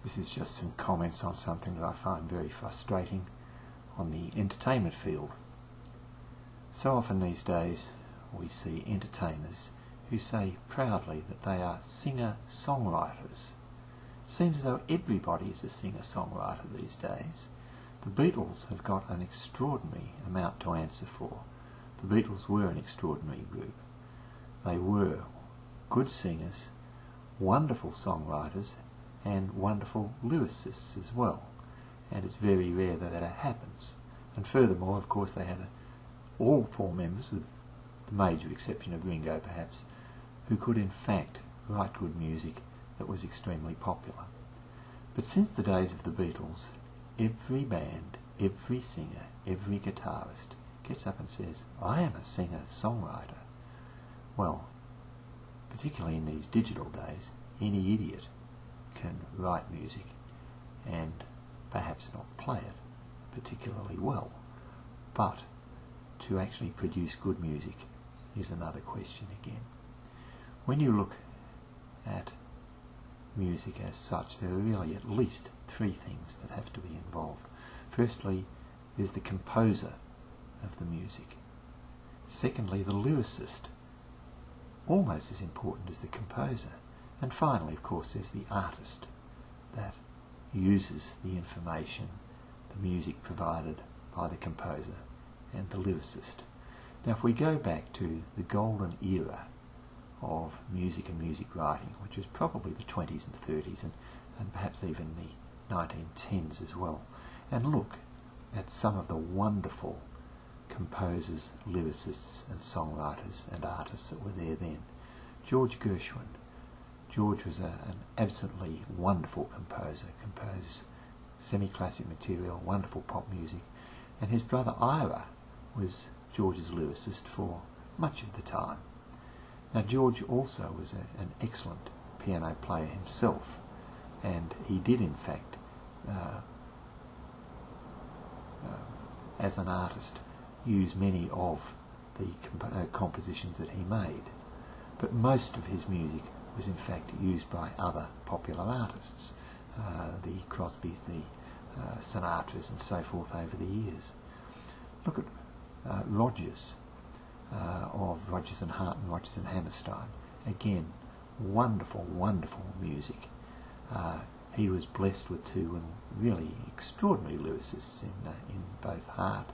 This is just some comments on something that I find very frustrating on the entertainment field. So often these days we see entertainers who say proudly that they are singer-songwriters. Seems as though everybody is a singer-songwriter these days. The Beatles have got an extraordinary amount to answer for. The Beatles were an extraordinary group. They were good singers, wonderful songwriters, and wonderful lyricists as well. And it's very rare that that happens. And furthermore, of course, they had all four members, with the major exception of Ringo perhaps, who could in fact write good music that was extremely popular. But since the days of the Beatles, every band, every singer, every guitarist gets up and says, I am a singer-songwriter. Well, particularly in these digital days, any idiot can write music and perhaps not play it particularly well. But to actually produce good music is another question again. When you look at music as such, there are really at least three things that have to be involved. Firstly, there's the composer of the music. Secondly, the lyricist, almost as important as the composer. And finally, of course, there's the artist that uses the information, the music provided by the composer and the lyricist. Now, if we go back to the golden era of music and music writing, which was probably the 20s and 30s and perhaps even the 1910s as well, and look at some of the wonderful composers, lyricists and songwriters and artists that were there then. George Gershwin. George was an absolutely wonderful composer, composed semi-classic material, wonderful pop music, and his brother Ira was George's lyricist for much of the time. Now, George also was an excellent piano player himself, and he did in fact, as an artist, use many of the compositions that he made. But most of his music was in fact used by other popular artists, the Crosbys, the Sinatras and so forth over the years. Look at Rodgers, of Rodgers and Hart and Rodgers and Hammerstein. Again, wonderful, wonderful music. He was blessed with two really extraordinary lyricists in both Hart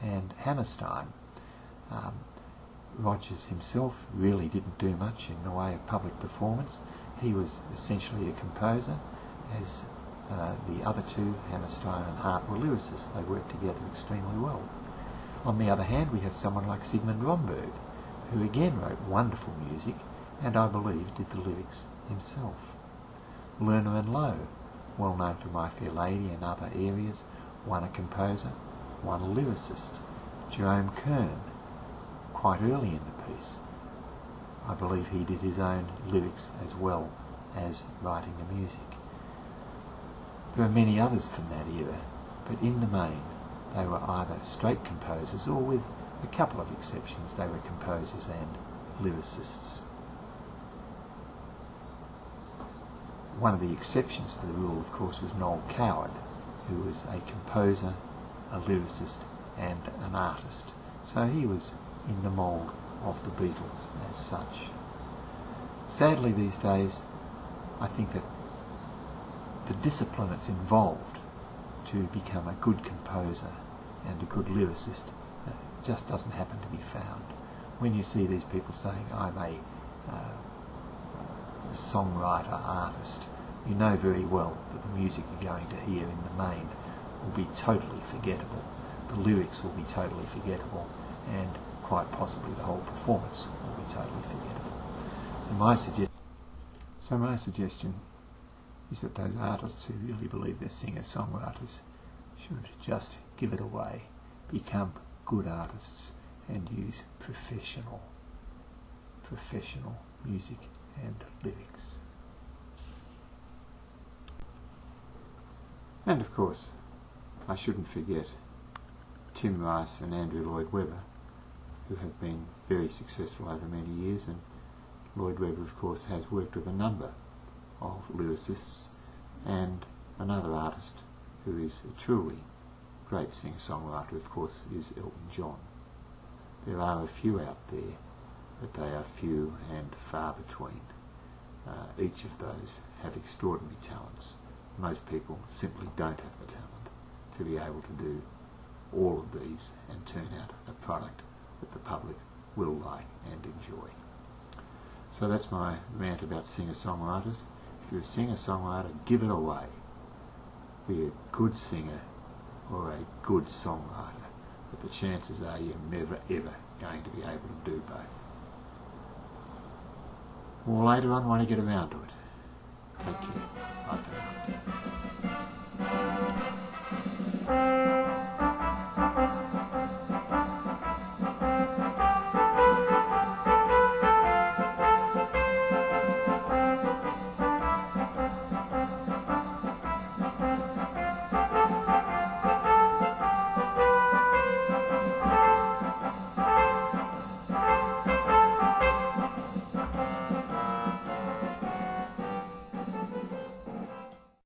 and Hammerstein. Rodgers himself really didn't do much in the way of public performance. He was essentially a composer, as the other two, Hammerstein and Hart, were lyricists. They worked together extremely well. On the other hand, we have someone like Sigmund Romberg, who again wrote wonderful music, and I believe did the lyrics himself. Lerner and Loewe, well known for My Fair Lady and other areas, one a composer, one a lyricist. Jerome Kern, quite early in the piece, I believe he did his own lyrics as well as writing the music. There are many others from that era, but in the main they were either straight composers or, with a couple of exceptions, they were composers and lyricists. One of the exceptions to the rule, of course, was Noel Coward, who was a composer, a lyricist and an artist. So he was in the mould of the Beatles as such. Sadly these days, I think that the discipline that's involved to become a good composer and a good lyricist just doesn't happen to be found. When you see these people saying, I'm a songwriter, artist, you know very well that the music you're going to hear in the main will be totally forgettable. The lyrics will be totally forgettable, and quite possibly the whole performance will be totally forgettable. So my suggestion is that those artists who really believe they're singer-songwriters should just give it away, become good artists and use professional music and lyrics. And of course, I shouldn't forget Tim Rice and Andrew Lloyd Webber, who have been very successful over many years, and Lloyd Webber of course has worked with a number of lyricists and Another artist who is a truly great singer-songwriter, of course, is Elton John. There are a few out there, but they are few and far between. Each of those have extraordinary talents. Most people simply don't have the talent to be able to do all of these and turn out a product that the public will like and enjoy. So that's my rant about singer-songwriters. If you're a singer-songwriter, give it away. Be a good singer or a good songwriter, but the chances are you're never ever going to be able to do both. More later on when I get around to it. Take care. Bye for now.